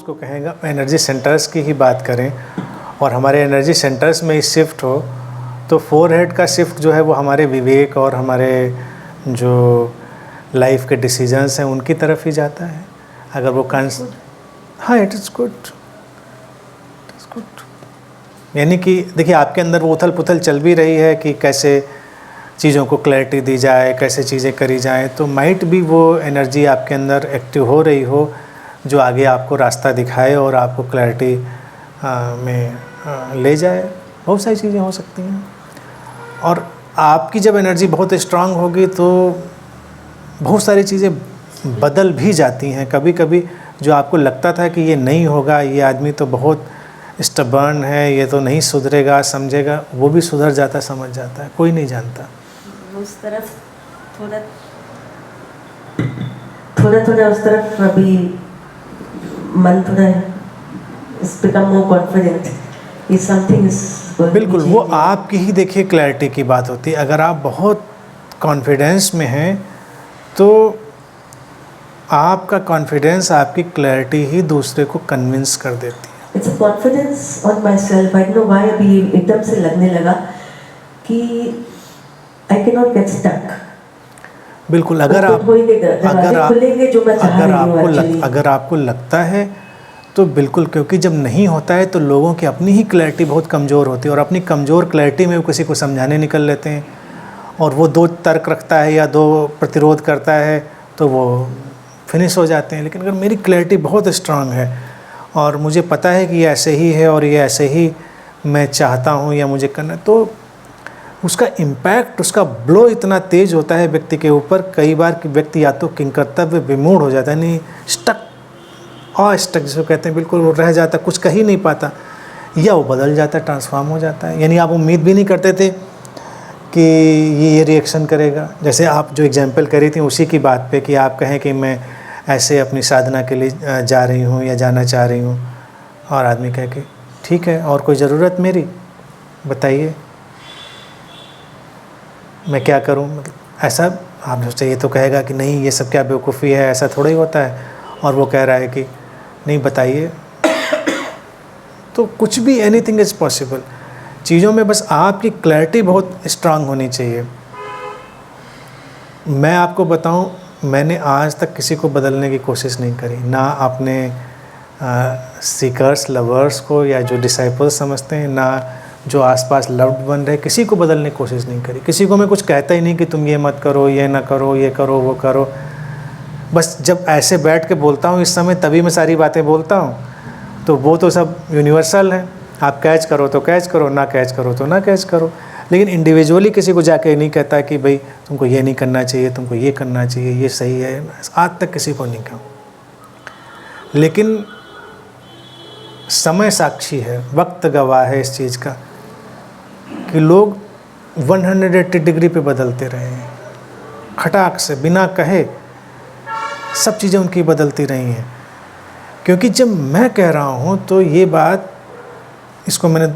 उसको कहेंगे energy centres की ही बात करें और हमारे एनर्जी सेंटर्स में ही शिफ्ट हो, तो फोरहेड का शिफ्ट जो है वो हमारे विवेक और हमारे जो लाइफ के डिसीजंस हैं उनकी तरफ ही जाता है। अगर वो हाँ, इट इज़ गुड, यानी कि देखिए आपके अंदर वो उथल पुथल चल भी रही है कि कैसे चीज़ों को क्लैरिटी दी जाए, कैसे चीज़ें करी जाएं, तो माइट भी वो एनर्जी आपके अंदर एक्टिव हो रही हो जो आगे आपको रास्ता दिखाए और आपको क्लैरिटी में ले जाए। बहुत सारी चीज़ें हो सकती हैं। और आपकी जब एनर्जी बहुत स्ट्रांग होगी तो बहुत सारी चीज़ें बदल भी जाती हैं। कभी कभी जो आपको लगता था कि ये नहीं होगा, ये आदमी तो बहुत स्टबर्न है, ये तो नहीं सुधरेगा समझेगा, वो भी सुधर जाता, समझ जाता है, कोई नहीं जानता। उस तरफ थोड़ा उस तरफ अभी मन थोड़ा इस बिकम मोर कॉन्फिडेंट कि समथिंग इज बिल्कुल, वो आपकी ही देखिए क्लैरिटी की बात होती है। अगर आप बहुत कॉन्फिडेंस में हैं तो आपका कॉन्फिडेंस, आपकी क्लैरिटी ही दूसरे को कन्विंस कर देती है। It's a confidence on my self. I know why अभी एकदम से लगने लगा कि I can not get stuck. बिल्कुल, अगर आपको लगता है तो बिल्कुल, क्योंकि जब नहीं होता है तो लोगों की अपनी ही क्लैरिटी बहुत कमज़ोर होती है और अपनी कमज़ोर क्लैरिटी में वो किसी को समझाने निकल लेते हैं और वो दो तर्क रखता है या दो प्रतिरोध करता है तो वो फिनिश हो जाते हैं। लेकिन अगर मेरी क्लैरिटी बहुत स्ट्रांग है और मुझे पता है कि ये ऐसे ही है और ये ऐसे ही मैं चाहता हूँ या मुझे करना, तो उसका इम्पैक्ट, उसका ब्लो इतना तेज़ होता है व्यक्ति के ऊपर, कई बार कि व्यक्ति या तो किंकर्तव्य विमूढ़ हो जाता है, नहीं स्टक जिसको कहते हैं, बिल्कुल वो रह जाता, कुछ कह ही नहीं पाता, या वो बदल जाता है, ट्रांसफॉर्म हो जाता है। यानी आप उम्मीद भी नहीं करते थे कि ये रिएक्शन करेगा। जैसे आप जो एग्जाम्पल करी थी उसी की बात पे कि आप कहें कि मैं ऐसे अपनी साधना के लिए जा रही हूँ या जाना चाह रही हूँ और आदमी कह के ठीक है, और कोई ज़रूरत मेरी बताइए, मैं क्या करूं। मतलब ऐसा आप सोचते, ये तो कहेगा कि नहीं ये सब क्या बेवकूफ़ी है, ऐसा थोड़ा ही होता है, और वो कह रहा है कि नहीं बताइए। तो कुछ भी, एनीथिंग इज़ पॉसिबल। चीज़ों में बस आपकी क्लैरिटी बहुत स्ट्रांग होनी चाहिए। मैं आपको बताऊं, मैंने आज तक किसी को बदलने की कोशिश नहीं करी, ना अपने सीकर्स, लवर्स को या जो डिसाइपल्स समझते हैं, ना जो आसपास लव्ड वन रहे, किसी को बदलने की कोशिश नहीं करी। किसी को मैं कुछ कहता ही नहीं कि तुम ये मत करो, ये ना करो, ये करो, वो करो। बस जब ऐसे बैठ के बोलता हूँ इस समय, तभी मैं सारी बातें बोलता हूँ, तो वो तो सब यूनिवर्सल है। आप कैच करो तो कैच करो, ना कैच करो तो ना कैच करो। लेकिन इंडिविजुअली किसी को जाके नहीं कहता कि भाई तुमको ये नहीं करना चाहिए, तुमको ये करना चाहिए, ये सही है, आज तक किसी को नहीं कहा। लेकिन समय साक्षी है, वक्त गवाह है इस चीज़ का कि लोग 180 डिग्री पे बदलते रहे हैं, खटाक से, बिना कहे सब चीज़ें उनकी बदलती रही हैं। क्योंकि जब मैं कह रहा हूँ तो ये बात, इसको मैंने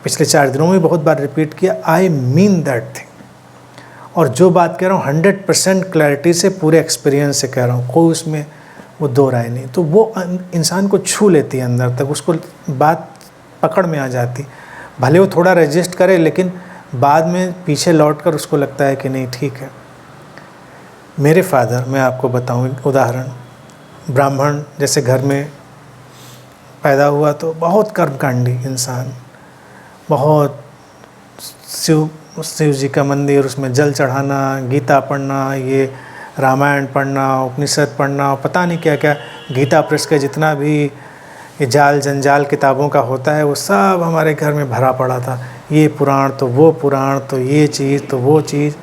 पिछले 4 दिनों में बहुत बार रिपीट किया, आई मीन दैट थिंग। और जो बात कह रहा हूँ 100% क्लैरिटी से, पूरे एक्सपीरियंस से कह रहा हूँ, कोई उसमें वो दो राय नहीं। तो वो इंसान को छू लेती है अंदर तक, उसको बात पकड़ में आ जाती। भले वो थोड़ा रजिस्ट करे, लेकिन बाद में पीछे लौटकर उसको लगता है कि नहीं ठीक है। मेरे फादर, मैं आपको बताऊं एक उदाहरण, ब्राह्मण जैसे घर में पैदा हुआ, तो बहुत कर्मकांडी इंसान, बहुत शिव जी का मंदिर, उसमें जल चढ़ाना, गीता पढ़ना, ये रामायण पढ़ना, उपनिषद पढ़ना, पता नहीं क्या क्या, गीता प्रेस का जितना भी ये जाल जंजाल किताबों का होता है वो सब हमारे घर में भरा पड़ा था। ये पुराण तो वो पुराण, तो ये चीज़ तो वो चीज़।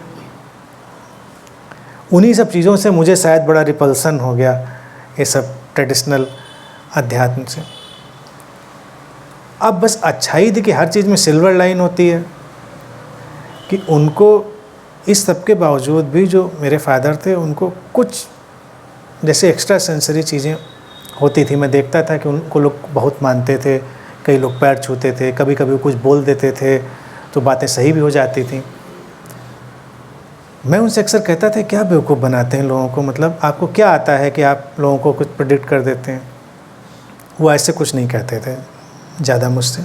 उन्हीं सब चीज़ों से मुझे शायद बड़ा रिपल्सन हो गया, ये सब ट्रेडिशनल अध्यात्म से। अब बस अच्छाई थी कि हर चीज़ में सिल्वर लाइन होती है, कि उनको इस सब के बावजूद भी, जो मेरे फादर थे, उनको कुछ जैसे एक्स्ट्रा सेंसरी चीज़ें होती थी। मैं देखता था कि उनको लोग बहुत मानते थे, कई लोग पैर छूते थे, कभी कभी वो कुछ बोल देते थे तो बातें सही भी हो जाती थी। मैं उनसे अक्सर कहता था, क्या बेवकूफ़ बनाते हैं लोगों को, मतलब आपको क्या आता है कि आप लोगों को कुछ प्रेडिक्ट कर देते हैं। वो ऐसे कुछ नहीं कहते थे ज़्यादा मुझसे।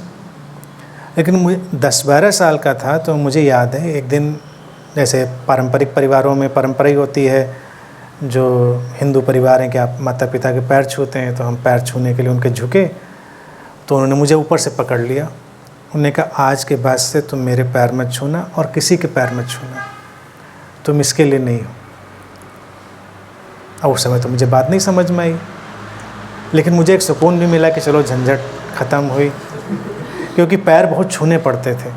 लेकिन मुझे 10-12 साल का था तो मुझे याद है एक दिन, जैसे पारंपरिक परिवारों में परंपरा ही होती है, जो हिंदू परिवार हैं कि आप माता पिता के पैर छूते हैं, तो हम पैर छूने के लिए उनके झुके, तो उन्होंने मुझे ऊपर से पकड़ लिया। उन्होंने कहा आज के बाद से तुम मेरे पैर मत छूना और किसी के पैर मत छूना, तुम इसके लिए नहीं हो। और उस समय तो मुझे बात नहीं समझ में आई, लेकिन मुझे एक सुकून भी मिला कि चलो झंझट ख़त्म हुई, क्योंकि पैर बहुत छूने पड़ते थे।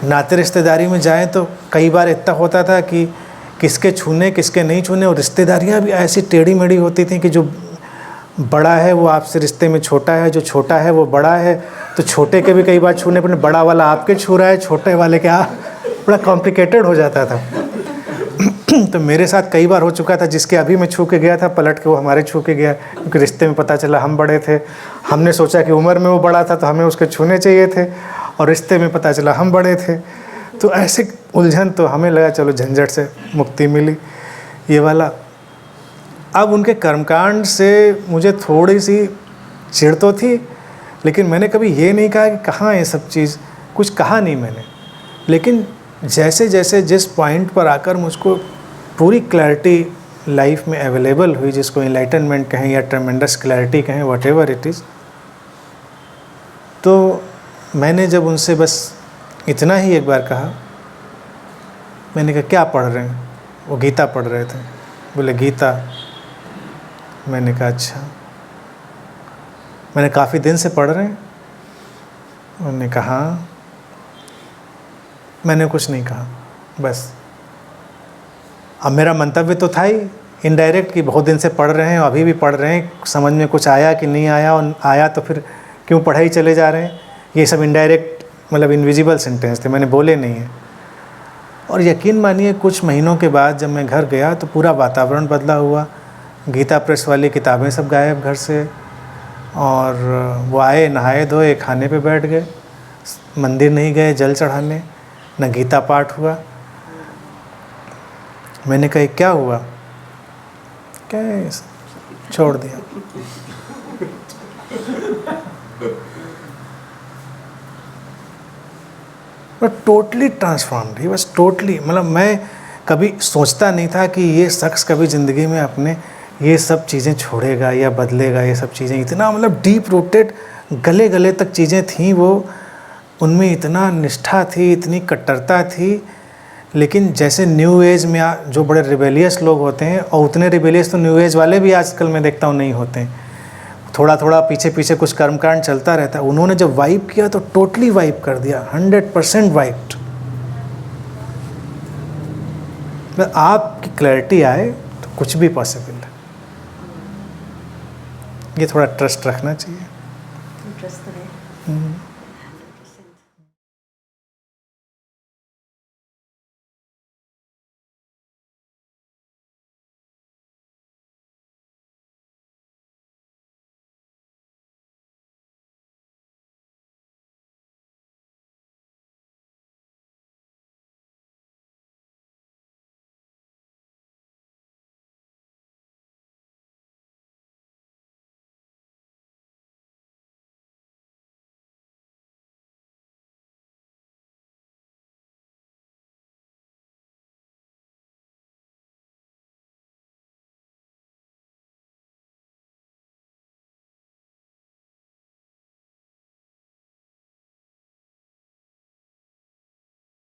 नाते रिश्तेदारी में जाएं तो कई बार इतना होता था कि किसके छूने किसके नहीं छूने, और रिश्तेदारियां भी ऐसी टेढ़ी मेढ़ी होती थी कि जो बड़ा है वो आपसे रिश्ते में छोटा है, जो छोटा है वो बड़ा है, तो छोटे के भी कई बार छूने पड़े, बड़ा वाला आपके छू रहा है, छोटे वाले के बड़ा कॉम्प्लिकेटेड हो जाता था। तो मेरे साथ कई बार हो चुका था, जिसके अभी मैं छू के गया था पलट के वो हमारे छू के गया, क्योंकि रिश्ते में पता चला हम बड़े थे। हमने सोचा कि उम्र में वो बड़ा था तो हमें उसके छूने चाहिए थे, और रिश्ते में पता चला हम बड़े थे। तो ऐसे उलझन, तो हमें लगा चलो झंझट से मुक्ति मिली ये वाला। अब उनके कर्मकांड से मुझे थोड़ी सी चिढ़ तो थी, लेकिन मैंने कभी ये नहीं कहा कि कहाँ ये सब चीज़, कुछ कहा नहीं मैंने। लेकिन जैसे जैसे जिस पॉइंट पर आकर मुझको पूरी क्लैरिटी लाइफ में अवेलेबल हुई, जिसको एनलाइटनमेंट कहें या ट्रेमेंडस क्लैरिटी कहें, वट एवर इट इज़, तो मैंने जब उनसे बस इतना ही एक बार कहा, मैंने कहा क्या पढ़ रहे हैं? वो गीता पढ़ रहे थे। बोले गीता। मैंने कहा अच्छा। मैंने काफ़ी दिन से पढ़ रहे हैं? उन्होंने कहा हाँ। मैंने कुछ नहीं कहा, बस। अब मेरा मंतव्य तो था ही इनडायरेक्ट कि बहुत दिन से पढ़ रहे हैं, अभी भी पढ़ रहे हैं, समझ में कुछ आया कि नहीं आया, और आया तो फिर क्यों पढ़ाई चले जा रहे हैं। ये सब इनडायरेक्ट मतलब इनविजिबल सेंटेंस थे, मैंने बोले नहीं है। और यकीन मानिए कुछ महीनों के बाद जब मैं घर गया तो पूरा वातावरण बदला हुआ। गीता प्रेस वाली किताबें सब गायब घर से, और वो आए, नहाए धोए, खाने पे बैठ गए, मंदिर नहीं गए जल चढ़ाने, न गीता पाठ हुआ। मैंने कहा क्या हुआ? क्या है? छोड़ दिया। Totally transformed, he was totally, मतलब मैं कभी सोचता नहीं था कि ये शख्स कभी ज़िंदगी में अपने ये सब चीज़ें छोड़ेगा या बदलेगा। ये सब चीज़ें इतना मतलब डीप रूटेड, गले गले तक चीज़ें थीं, वो उनमें इतना निष्ठा थी, इतनी कट्टरता थी। लेकिन जैसे न्यू एज में जो बड़े रिबेलियस लोग होते हैं, और उतने रिबेलियस तो न्यू एज वाले भी आजकल मैं देखता हूँ नहीं होते हैं, थोड़ा थोड़ा पीछे पीछे कुछ कर्मकांड चलता रहता है। उन्होंने जब वाइप किया तो टोटली वाइप कर दिया, 100% वाइप्ड। आपकी क्लैरिटी आए तो कुछ भी पॉसिबल है। ये थोड़ा ट्रस्ट रखना चाहिए। ट्रस्ट